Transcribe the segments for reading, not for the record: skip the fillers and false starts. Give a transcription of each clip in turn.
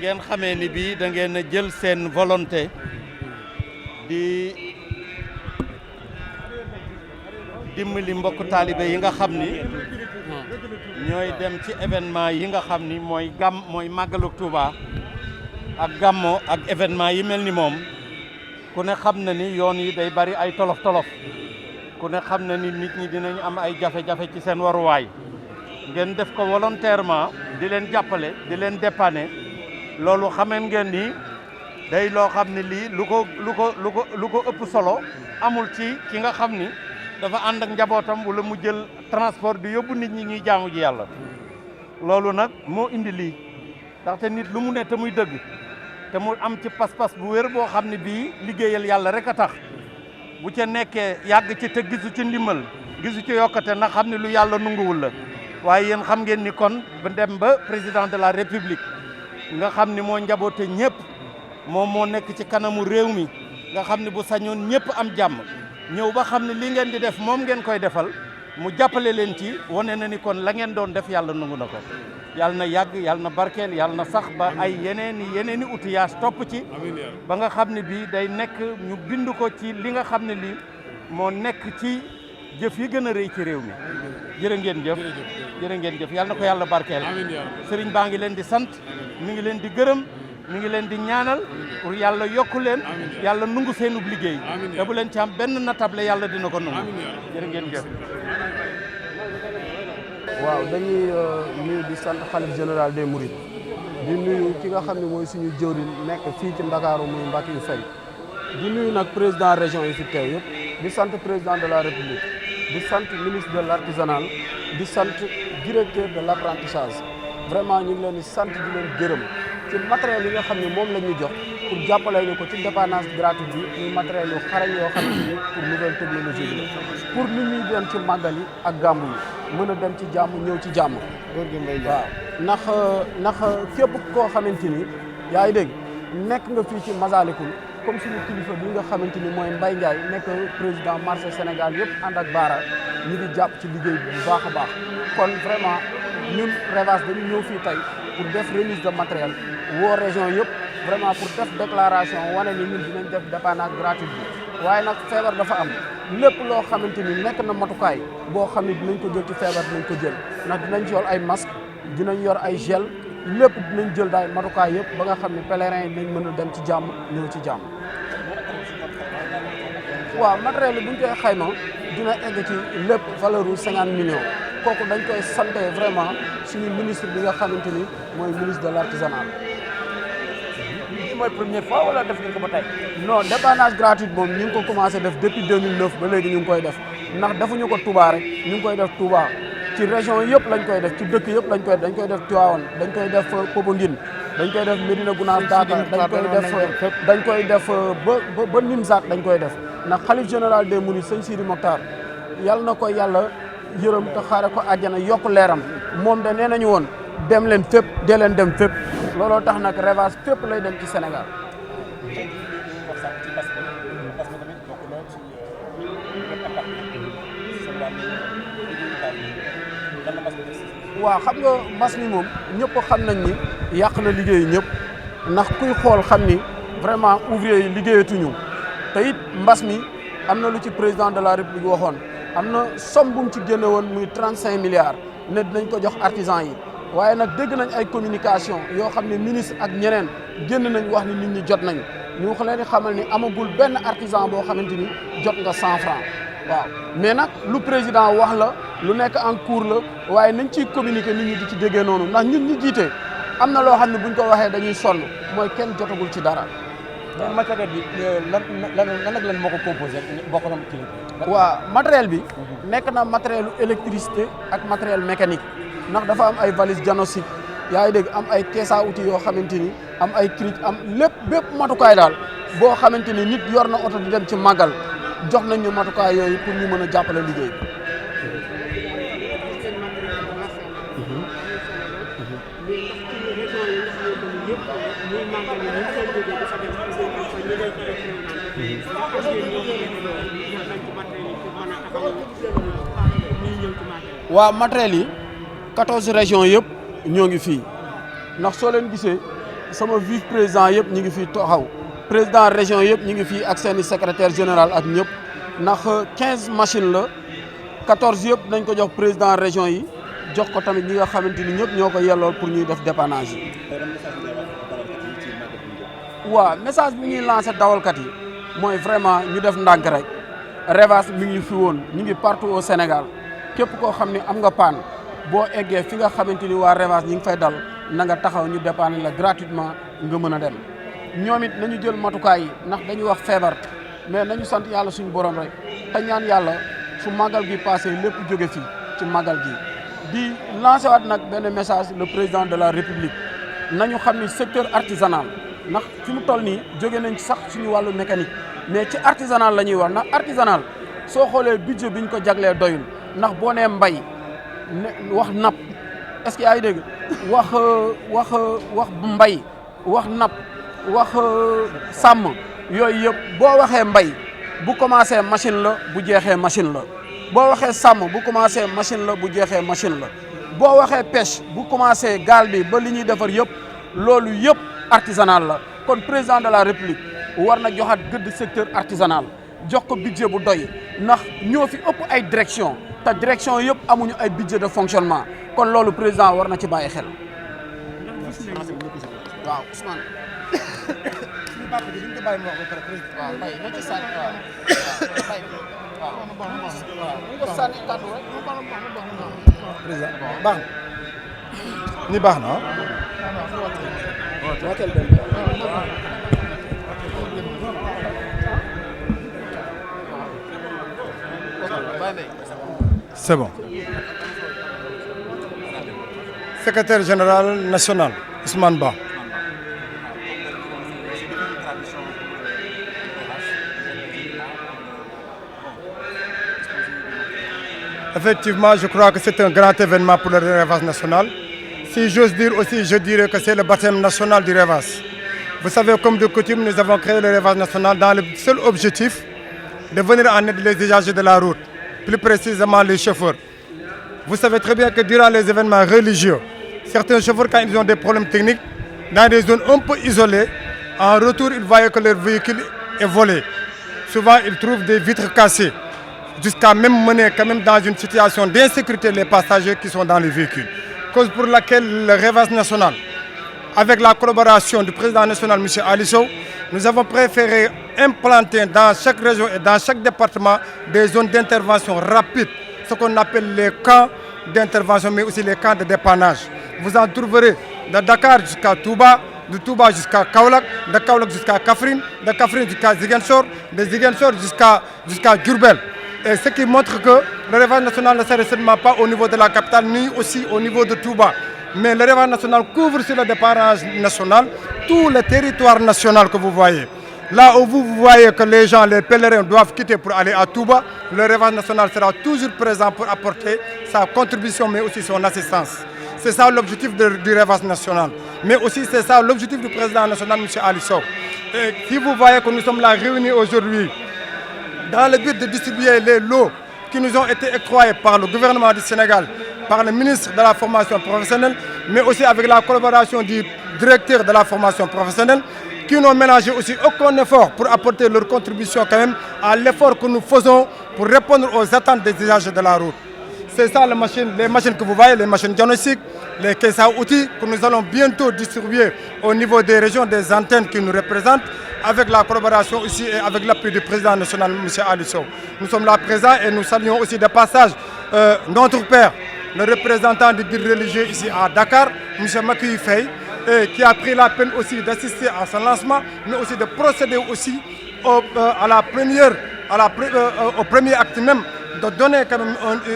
ngeen xamee ni bii da ngeen a jël seen volonté di dimbali mbokk taalibe yi nga xam ni ñooy dem ci événement yi nga xam ni mooy màggalu Touba ak gàmmo ak événement yi mel ni moom ku ne xam na ni yoon yi day bari ay tolof-tolof ku ne xam na ni nit ñi dinañu am ay jafe-jafe ci seen waruwaay ngeen def ko volontairement di leen jàppale di leen dépanner loolu xameen ngeen ni day loo xam ne lii lu ko ëpp solo amul ci ki nga xam ni dafa ànd ak njabootam wala mu jël transport di yóbbu nit ñi ñuy jaamu ji yàlla loolu nag moo indi lii ndaxte nit lu mu ne te muy dëgg te mu am ci pas-pas bu wér boo xam ne bii liggéeyal yàlla rek a tax bu ca nekkee yàgg ci te gisu ci ndimbal gisu ci yokkate na xam ne lu yàlla nunguwul la waaye yéen xam ngeen ni kon ba dem ba président de la république nga xam ni moo njaboote ñëpp moom moo nekk ci kanamu réew mi nga xam ne bu sañoon ñëpp am jàmm ñëw ba xam ne li ngeen di def moom ngeen koy defal mu jàppale leen ci wane na ni kon la ngeen doon def yàlla nangu na ko yàlla na yàgg yàlla na barkeel yàlla na sax ba ay yeneeni outillage topp ci ba nga xam ne bii day nekk ñu bind ko ci li nga xam ne lii moo nekk ci jëf yi gën a rëy ci réew mi jërë ngeen jëf yàlla na ko yàlla barkeel sëriñ baa ngi leen di sant mi ngi leen di gërëm mi ngi leen di ñaanal pour yàlla yokku leen yàlla nungu seenub liggéey te bu leen ci am benn natable yàlla dina ko nungu jërë ngeen jëf waaw dañuy nuyu di sant xalif général des Mourides di nuyu ki nga xam ne mooy suñu jëwriñ nekk fii ci Ndakaaru muy Mbackiyou Faye di nuyu nag président région yi fi teew yëpp di sant président de la république di sant ministre de l'artisanal di sant directeur de l'apprentissage vraiment ñu ngi leen di sant di leen gërëm ci matériel yi nga xam ne moom la ñu jox pour jàppale ñu ko ci dépannage gratuit bi muy matériel yu xarañ yoo xam ne pour nouvelle technologie bi pour nit ñi dem ci màggal yi ak gàmmu yi mën a dem ci jàmm ñëw ci jàmm waaw ndax képp koo xamante ni yaa ngi dégg nekk nga fii ci Masalikul comme suñu kilifa bi nga xamante ni mooy Mbaye Ndiaye nekk président marché Sénégal yëpp ànd ak Baara ñu ngi jàpp ci liggéey bi bu baax a baax kon vraiment ñun Revache dañu ñëw fii tey pour def remise de matériel woo région yëpp vraiment pour def déclaration wane ni ñun dinañ def dépannage gratuit bi waaye nag feebar dafa am lépp loo xamante ni nekk na matukaay boo xam ne dinañ ko jël ci feebar dinañ ko jël ndax dinañ ci yor ay masque dinañ yor ay gel lépp dinañ jël daay matukaay yëpp ba nga xam ne pèlerin yi dinañ mën a dem ci jàmm ñëw ci jàmm waaw matériel bi bu ñu koy xayma dina egg ci lépp valeur u 50 millions kooku dañ koy santé vraiment suñu ministre bi nga xamante ni mooy ministre de l'artisanat mooy première fois wala def ngeen ko ba tey non dépannage gratuit moom ñu ngi ko commencé def depuis 2009 ba léegi ñu ngi koy def ndax defuñu ko Touba rek ñu ngi koy def Touba ci région yëpp lañ koy def ci dëkk yëpp lañ koy def dañ koy def Tivaouane dañ koy def Popenguine dañ koy def Médina Gounass Daaka dañ koy def ba Nimzaat dañ koy def ndax xalif général des Mourides sëñ Sidi Mokhtar yàlla na ko yàlla yërëm te xaare ko àjjana yokk leeram moom de nee nañu woon dem leen fépp dee leen dem fépp looloo tax nag Revache fépp lay dem ci Sénégal waaw xam nga mbas mi moom ñëpp xam nañ ni yàq na liggéeyu ñëpp ndax kuy xool xam ni vraiment ouvrier yi liggéeyatuñu te it mbas mi am na lu ci président de la république waxoon am na somme bu mu ci génne woon muy 35 milliards ne dinañ ko jox artisan yi waaye nag dégg nañ ay communication yoo xam ne ministre ak ñeneen génn nañ wax ni nit ñi jot nañu ñu wax leen di xamal ni amagul benn artisan boo xamante ni jot nga 100 francs waaw mais nag lu président wax la lu nekk en cours la waaye nañ ciy communiquer nit ñi di ci déggee noonu ndax ñun ñu jiite am na loo xam ne buñ ko waxee dañuy sonn mooy kenn jotagul ci dara. mais matériel bi lan moo ko composé bokk na ci waaw matériel bi nekk na matériel électricité ak matériel mécanique ndax dafa am ay valise diagnostic yaa ngi dégg am ay caisse à outils yoo xamante ni am ay cric am lépp bépp matukaay daal boo xamante ni nit yor na oto di dem ci màggal jox nañ ñu matukaay yooyu pour ñu mën a jàppale liggéey bi. waaw matériel yi 14 régions yëpp ñoo ngi fii ndax soo leen gisee sama vice président yëpp ñi ngi fi taxaw président région yëpp ñi ngi fi ak seeni secrétaire général ak ñëpp ndax 15 machines la 14 yëpp nañ ko jox président région yi jox ko tamit ñi nga xamante ni ñëpp ñoo ko yellool pour ñuy def dépannage yi. waaw message bi ñuy lancé dawalkat yi mooy vraiment ñu def ndànk rek Revas mi ngi fi woon ñu ngi partout au Sénégal képp koo xam ne am nga paan boo eggee fi nga xamante ni waa Revas ñi ngi fay dal na nga taxaw ñu dépanner la gratuitement nga mën a dem ñoom it nañu jël matukaay yi ndax dañuy wax feebar mais nañu sant yàlla suñu borom rek te ñaan yàlla su màggal gi passé lépp jóge fii ci màggal gi di lancé waat nag benn message le président de la république nañu xam ni secteur artisanal ndax fi mu toll nii jóge nañ ci sax suñu wàllu mécanique mais ci artisanal la ñuy wax ndax artisanal soo xoolee budget bi ñu ko jaglee doyul ndax boo nee mbay wax napp est-ce que yaa ngi dégg wax mbay wax napp wax sàmm yooyu yëpp boo waxee mbay bu commencé machine la bu jeexee machine la boo waxee sàmm bu commencé machine la bu jeexee machine la boo waxee pêche bu commencé gaal bi ba li ñuy defar yëpp loolu yëpp artisanal la kon président de la république war na joxaat gëdd secteur artisanal jox ko budget bu doy ndax ñoo fi ëpp ay direction te direction yëpp amuñu ay budget de fonctionnement kon loolu président war na ci bàyyi xel. waaw Ousmane. waaw Mbaye na ci sànni waaw Mbaye waaw sànni kàddu rek. président baax na ni baax na C'est bon. Secrétaire général national, Ousmane Ba. Effectivement, je crois que c'est un grand événement pour le Revas national. Si j'ose dire aussi, je dirais que c'est le baptême national du Revas. Vous savez, comme de coutume, nous avons créé le Revas national dans le seul objectif de venir en aide les usagers de la route, plus précisément les chauffeurs. Vous savez très bien que durant les événements religieux, certains chauffeurs, quand ils ont des problèmes techniques, dans des zones un peu isolées, en retour, ils voient que leur véhicule est volé. Souvent, ils trouvent des vitres cassées, jusqu'à même mener quand même dans une situation d'insécurité les passagers qui sont dans les véhicules. Cause pour laquelle le Revas national, avec la collaboration du président national, M. Ali Sow, nous avons préféré implanter dans chaque région et dans chaque département des zones d'intervention rapide, ce qu'on appelle les camps d'intervention, mais aussi les camps de dépannage. Vous en trouverez de Dakar jusqu'à Touba, de Touba jusqu'à Kaolack, de Kaolack jusqu'à Kaffrine, de Kaffrine jusqu'à Ziguinchor, de Ziguinchor jusqu'à Diourbel. Et ce qui montre que le Revas national ne s'arrête seulement pas au niveau de la capitale, ni aussi au niveau de Touba. Mais le Revas national couvre sur le dépannage national tout le territoire national que vous voyez. Là où vous voyez que les gens, les pèlerins doivent quitter pour aller à Touba, le Revas national sera toujours présent pour apporter sa contribution, mais aussi son assistance. C'est ça l'objectif du Revas national. Mais aussi c'est ça l'objectif du président national, M. Ali Sow. Et si vous voyez que nous sommes là réunis aujourd'hui, dans le but de distribuer les lots qui nous ont été octroyés par le gouvernement du Sénégal, par le ministre de la formation professionnelle, mais aussi avec la collaboration du directeur de la formation professionnelle, qui n'ont ménagé aussi aucun effort pour apporter leur contribution quand même à l'effort que nous faisons pour répondre aux attentes des usagers de la route. C'est ça les machines que vous voyez, les machines diagnostiques, les caisses à outils que nous allons bientôt distribuer au niveau des régions, des antennes qui nous représentent, avec la collaboration aussi et avec l'appui du président national, M. Ali Sow. Nous sommes là présents et nous saluons aussi de passage notre père, le représentant du guide religieux ici à Dakar, M. Makuyi Faye, qui a pris la peine aussi d'assister à son lancement, mais aussi de procéder aussi au premier acte même, de donner quand même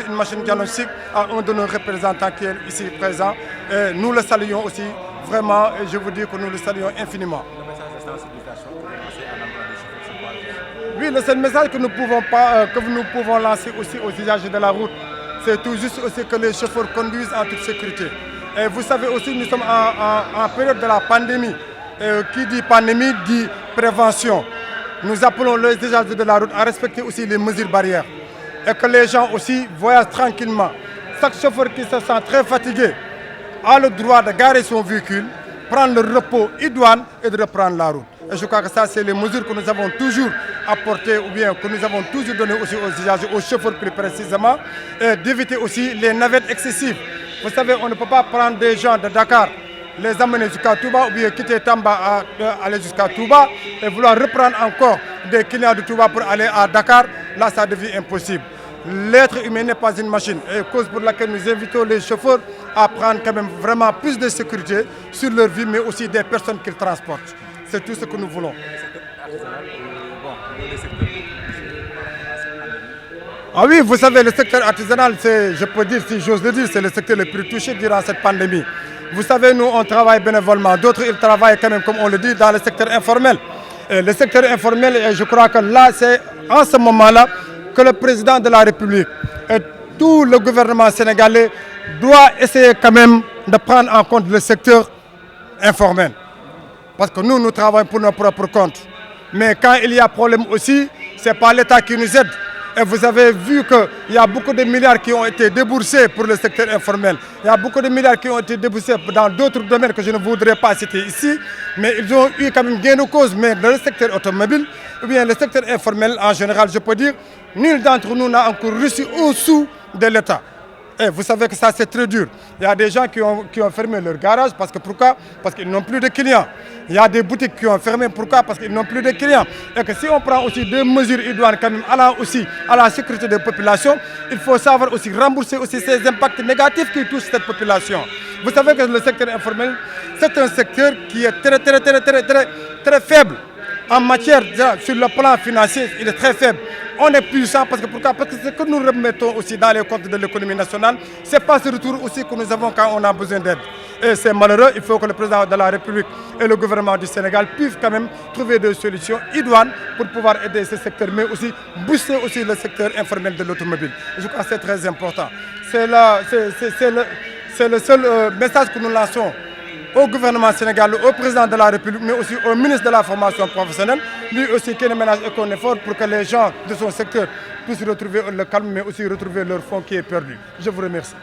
une machine diagnostique à un de nos représentants qui est ici présent. Et nous le saluons aussi vraiment, et je vous dis que nous le saluons infiniment. Le message de sensibilisation que vous lancez à l'endroit des chauffeurs, c'est quoi? Oui, le seul message que nous pouvons lancer aussi aux usagers de la route, c'est tout juste aussi que les chauffeurs conduisent en toute sécurité. Et vous savez aussi, nous sommes en période de la pandémie. Qui dit pandémie dit prévention. Nous appelons les usagers de la route à respecter aussi les mesures barrières. Et que les gens aussi voyagent tranquillement. Chaque chauffeur qui se sent très fatigué a le droit de garer son véhicule prendre le repos idoine et de reprendre la route. Et je crois que ça, c'est les mesures que nous avons toujours apportées ou bien que nous avons toujours données aussi aux usagers, aux chauffeurs plus précisément, et d'éviter aussi les navettes excessives. Vous savez, on ne peut pas prendre des gens de Dakar, les amener jusqu'à Touba ou bien quitter Tamba aller jusqu'à Touba et vouloir reprendre encore des clients de Touba pour aller à Dakar. Là, ça devient impossible. L'être humain n'est pas une machine, et cause pour laquelle nous invitons les chauffeurs à prendre quand même vraiment plus de sécurité sur leur vie, mais aussi des personnes qu'ils transportent. C'est tout ce que nous voulons. Ah oui, vous savez, le secteur artisanal, je peux dire, si j'ose le dire, c'est le secteur le plus touché durant cette pandémie. Vous savez, nous, on travaille bénévolement. D'autres, ils travaillent quand même, comme on le dit, dans le secteur informel. Et le secteur informel, je crois que là, c'est en ce moment-là que le président de la République et tout le gouvernement sénégalais doit essayer quand même de prendre en compte le secteur informel. Parce que nous, nous travaillons pour nos propres comptes. Mais quand il y a problème aussi, ce n'est pas l'État qui nous aide. Et vous avez vu qu'il y a beaucoup de milliards qui ont été déboursés pour le secteur informel. Il y a beaucoup de milliards qui ont été déboursés dans d'autres domaines que je ne voudrais pas citer ici. Mais ils ont eu quand même gain de cause. Mais dans le secteur automobile, ou bien le secteur informel en général, je peux dire, nul d'entre nous n'a encore reçu au sou de l'État. Et vous savez que ça, c'est très dur. Il y a des gens qui ont fermé leur garage. Pourquoi? Parce qu'ils n'ont plus de clients. Il y a des boutiques qui ont fermé. Pourquoi? Parce qu'ils n'ont plus de clients. Et que si on prend aussi des mesures idoines quand même allant aussi à la sécurité des populations, il faut savoir aussi rembourser aussi ces impacts négatifs qui touchent cette population. Vous savez que le secteur informel, c'est un secteur qui est très faible. En matière, sur le plan financier, il est très faible. On est puissant parce que ce que nous remettons aussi dans les comptes de l'économie nationale, ce n'est pas ce retour aussi que nous avons quand on a besoin d'aide. Et c'est malheureux, il faut que le président de la République et le gouvernement du Sénégal puissent quand même trouver des solutions idoines pour pouvoir aider ce secteur, mais aussi booster aussi le secteur informel de l'automobile. Je crois que c'est très important. C'est le seul message que nous lançons au gouvernement sénégalais, au président de la République, mais aussi au ministre de la formation professionnelle, lui aussi qui ne ménage aucun effort pour que les gens de son secteur puissent retrouver le calme, mais aussi retrouver leur fonds qui est perdu. Je vous remercie.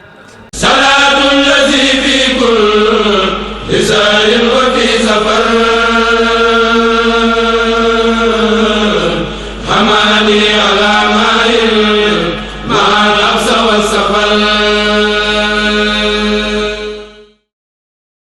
hamani ala